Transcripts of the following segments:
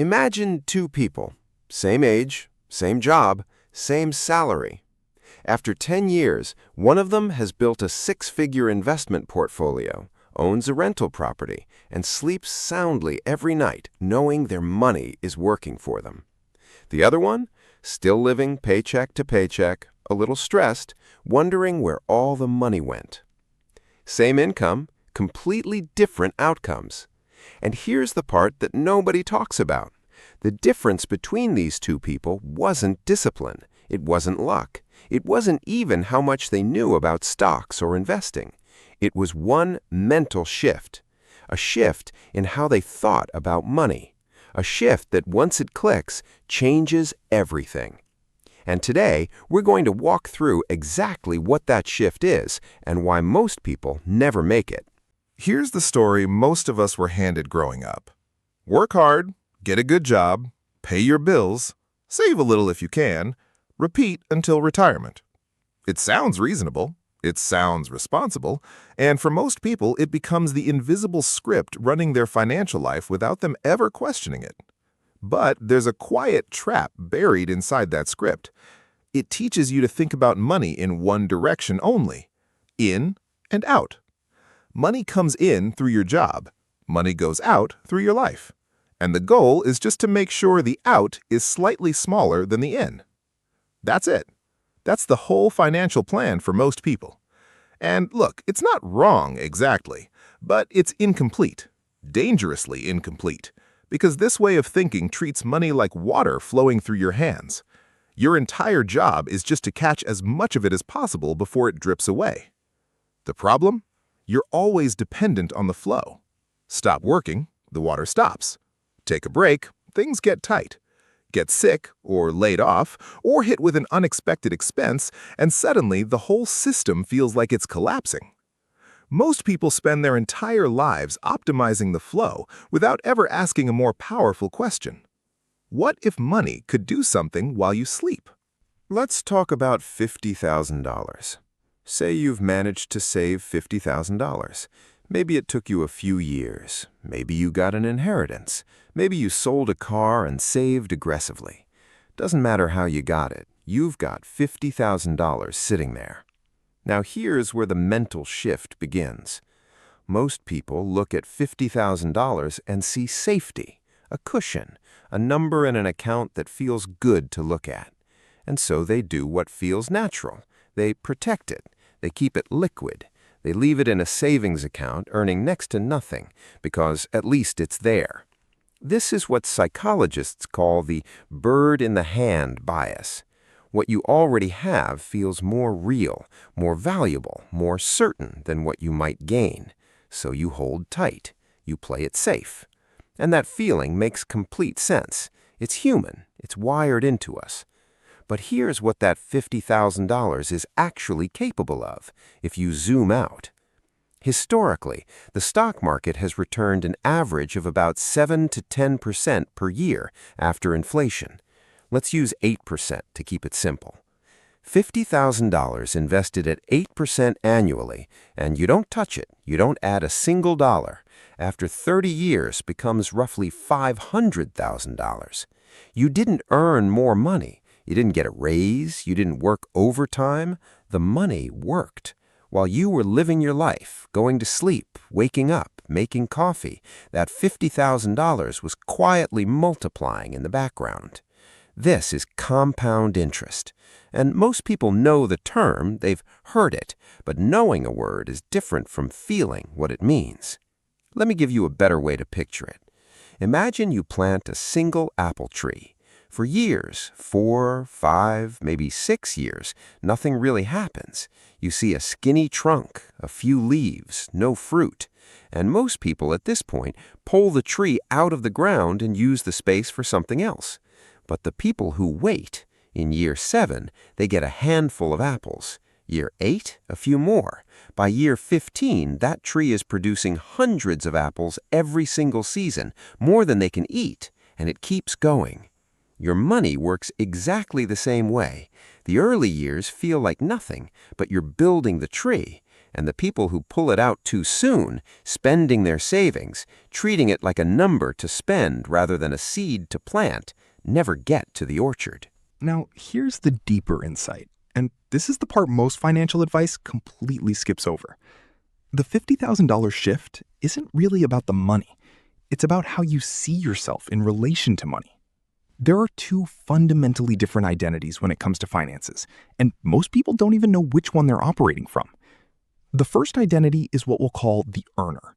Imagine two people, same age, same job, same salary. After 10 years, one of them has built a six-figure investment portfolio, owns a rental property, and sleeps soundly every night knowing their money is working for them. The other one, still living paycheck to paycheck, a little stressed, wondering where all the money went. Same income, completely different outcomes. And here's the part that nobody talks about. The difference between these two people wasn't discipline. It wasn't luck. It wasn't even how much they knew about stocks or investing. It was one mental shift. A shift in how they thought about money. A shift that once it clicks, changes everything. And today, we're going to walk through exactly what that shift is and why most people never make it. Here's the story most of us were handed growing up. Work hard, get a good job, pay your bills, save a little if you can, repeat until retirement. It sounds reasonable, it sounds responsible, and for most people it becomes the invisible script running their financial life without them ever questioning it. But there's a quiet trap buried inside that script. It teaches you to think about money in one direction only, in and out. Money comes in through your job. Money goes out through your life. And the goal is just to make sure the out is slightly smaller than the in. That's it. That's the whole financial plan for most people. And look, it's not wrong exactly, but it's incomplete, dangerously incomplete, because this way of thinking treats money like water flowing through your hands. Your entire job is just to catch as much of it as possible before it drips away. The problem? You're always dependent on the flow. Stop working, the water stops. Take a break, things get tight. Get sick, or laid off, or hit with an unexpected expense, and suddenly the whole system feels like it's collapsing. Most people spend their entire lives optimizing the flow without ever asking a more powerful question. What if money could do something while you sleep? Let's talk about $50,000. Say you've managed to save $50,000. Maybe it took you a few years. Maybe you got an inheritance. Maybe you sold a car and saved aggressively. Doesn't matter how you got it. You've got $50,000 sitting there. Now here's where the mental shift begins. Most people look at $50,000 and see safety, a cushion, a number in an account that feels good to look at. And so they do what feels natural. They protect it. They keep it liquid. They leave it in a savings account earning next to nothing because at least it's there. This is what psychologists call the bird in the hand bias. What you already have feels more real, more valuable, more certain than what you might gain. So you hold tight. You play it safe. And that feeling makes complete sense. It's human. It's wired into us. But here's what that $50,000 is actually capable of if you zoom out. Historically, the stock market has returned an average of about 7 to 10% per year after inflation. Let's use 8% to keep it simple. $50,000 invested at 8% annually, and you don't touch it, you don't add a single dollar, after 30 years becomes roughly $500,000. You didn't earn more money. You didn't get a raise, you didn't work overtime. The money worked. While you were living your life, going to sleep, waking up, making coffee, that $50,000 was quietly multiplying in the background. This is compound interest. And most people know the term, they've heard it, but knowing a word is different from feeling what it means. Let me give you a better way to picture it. Imagine you plant a single apple tree. For years, 4, 5, maybe 6 years, nothing really happens. You see a skinny trunk, a few leaves, no fruit. And most people at this point pull the tree out of the ground and use the space for something else. But the people who wait, in year 7, they get a handful of apples. Year 8, a few more. By year 15, that tree is producing hundreds of apples every single season, more than they can eat, and it keeps going. Your money works exactly the same way. The early years feel like nothing, but you're building the tree. And the people who pull it out too soon, spending their savings, treating it like a number to spend rather than a seed to plant, never get to the orchard. Now, here's the deeper insight, and this is the part most financial advice completely skips over. The $50,000 shift isn't really about the money. It's about how you see yourself in relation to money. There are two fundamentally different identities when it comes to finances, and most people don't even know which one they're operating from. The first identity is what we'll call the earner.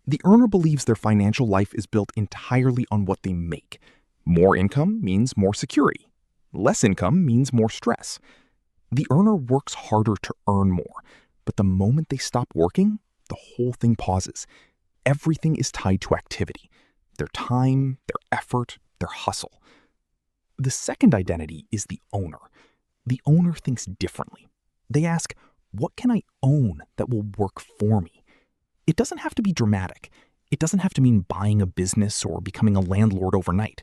The earner believes their financial life is built entirely on what they make. More income means more security. Less income means more stress. The earner works harder to earn more, but the moment they stop working, the whole thing pauses. Everything is tied to activity: their time, their effort, their hustle. The second identity is the owner. The owner thinks differently. They ask, what can I own that will work for me? It doesn't have to be dramatic. It doesn't have to mean buying a business or becoming a landlord overnight.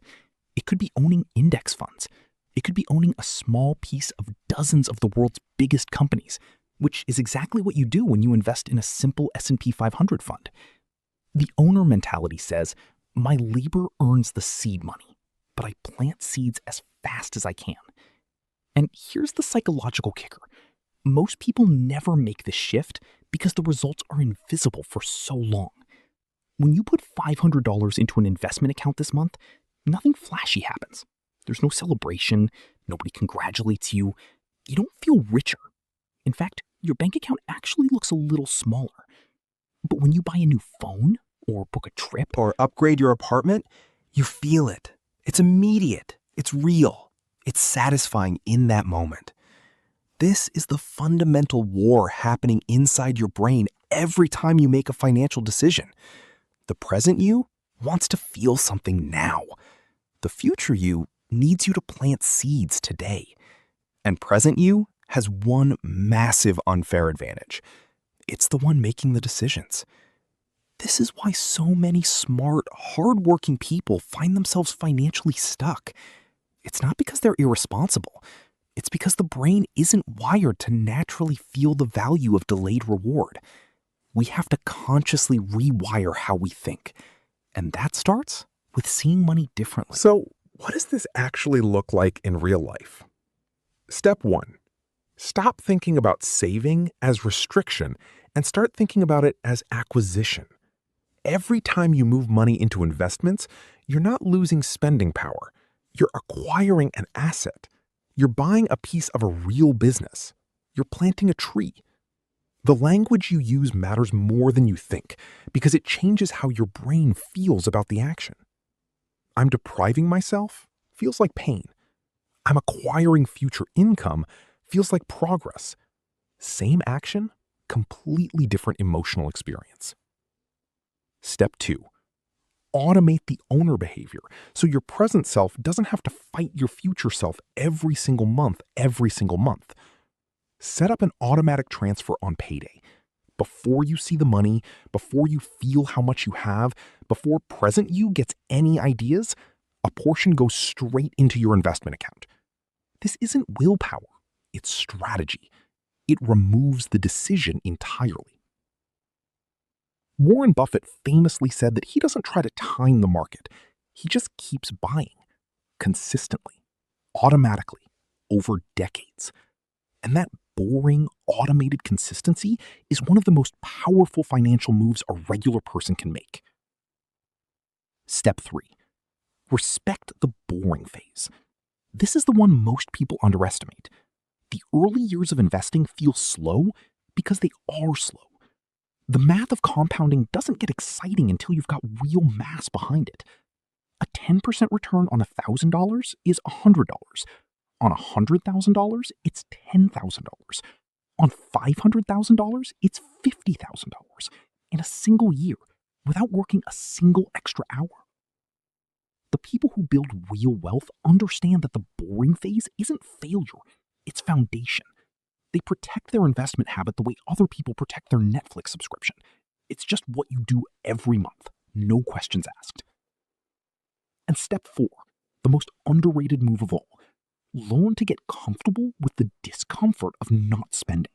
It could be owning index funds. It could be owning a small piece of dozens of the world's biggest companies, which is exactly what you do when you invest in a simple S&P 500 fund. The owner mentality says, my labor earns the seed money, but I plant seeds as fast as I can. And here's the psychological kicker. Most people never make the shift because the results are invisible for so long. When you put $500 into an investment account this month, nothing flashy happens. There's no celebration. Nobody congratulates you. You don't feel richer. In fact, your bank account actually looks a little smaller. But when you buy a new phone or book a trip or upgrade your apartment, you feel it. It's immediate. It's real. It's satisfying in that moment. This is the fundamental war happening inside your brain every time you make a financial decision. The present you wants to feel something now. The future you needs you to plant seeds today. And present you has one massive unfair advantage. It's the one making the decisions. This is why so many smart, hardworking people find themselves financially stuck. It's not because they're irresponsible. It's because the brain isn't wired to naturally feel the value of delayed reward. We have to consciously rewire how we think. And that starts with seeing money differently. So, what does this actually look like in real life? Step 1. Stop thinking about saving as restriction and start thinking about it as acquisition. Every time you move money into investments, you're not losing spending power. You're acquiring an asset. You're buying a piece of a real business. You're planting a tree. The language you use matters more than you think because it changes how your brain feels about the action. I'm depriving myself feels like pain. I'm acquiring future income feels like progress. Same action, completely different emotional experience. Step 2. Automate the owner behavior so your present self doesn't have to fight your future self every single month. Set up an automatic transfer on payday. Before you see the money, before you feel how much you have, before present you gets any ideas, a portion goes straight into your investment account. This isn't willpower, it's strategy. It removes the decision entirely. Warren Buffett famously said that he doesn't try to time the market. He just keeps buying consistently, automatically, over decades. And that boring, automated consistency is one of the most powerful financial moves a regular person can make. Step 3. Respect the boring phase. This is the one most people underestimate. The early years of investing feel slow because they are slow. The math of compounding doesn't get exciting until you've got real mass behind it. A 10% return on $1,000 is $100. On $100,000, it's $10,000. On $500,000, it's $50,000 in a single year without working a single extra hour. The people who build real wealth understand that the boring phase isn't failure, it's foundation. They protect their investment habit the way other people protect their Netflix subscription. It's just what you do every month, no questions asked. And step 4, the most underrated move of all. Learn to get comfortable with the discomfort of not spending.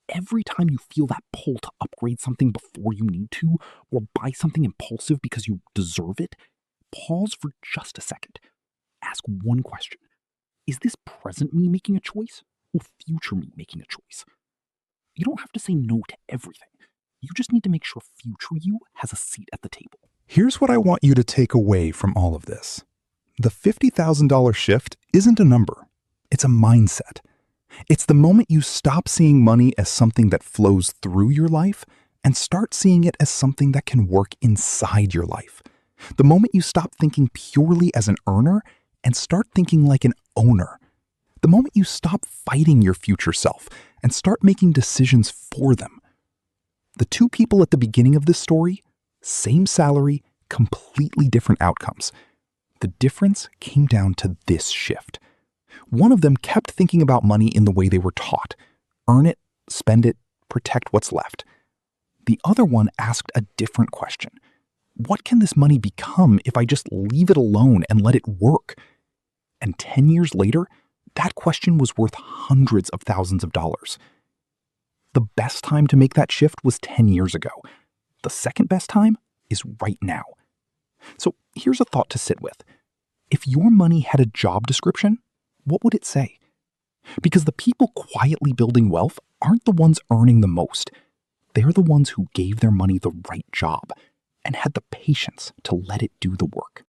every time you feel that pull to upgrade something before you need to, or buy something impulsive because you deserve it, pause for just a second. Ask one question. Is this present me making a choice, or future me making a choice? You don't have to say no to everything. You just need to make sure future you has a seat at the table. Here's what I want you to take away from all of this. The $50,000 shift isn't a number. It's a mindset. It's the moment you stop seeing money as something that flows through your life and start seeing it as something that can work inside your life. The moment you stop thinking purely as an earner and start thinking like an owner. The moment you stop fighting your future self and start making decisions for them. The two people at the beginning of this story, same salary, completely different outcomes. The difference came down to this shift. One of them kept thinking about money in the way they were taught. Earn it, spend it, protect what's left. The other one asked a different question. What can this money become if I just leave it alone and let it work? And 10 years later, that question was worth hundreds of thousands of dollars. The best time to make that shift was 10 years ago. The second best time is right now. So here's a thought to sit with. If your money had a job description, what would it say? Because the people quietly building wealth aren't the ones earning the most. They're the ones who gave their money the right job and had the patience to let it do the work.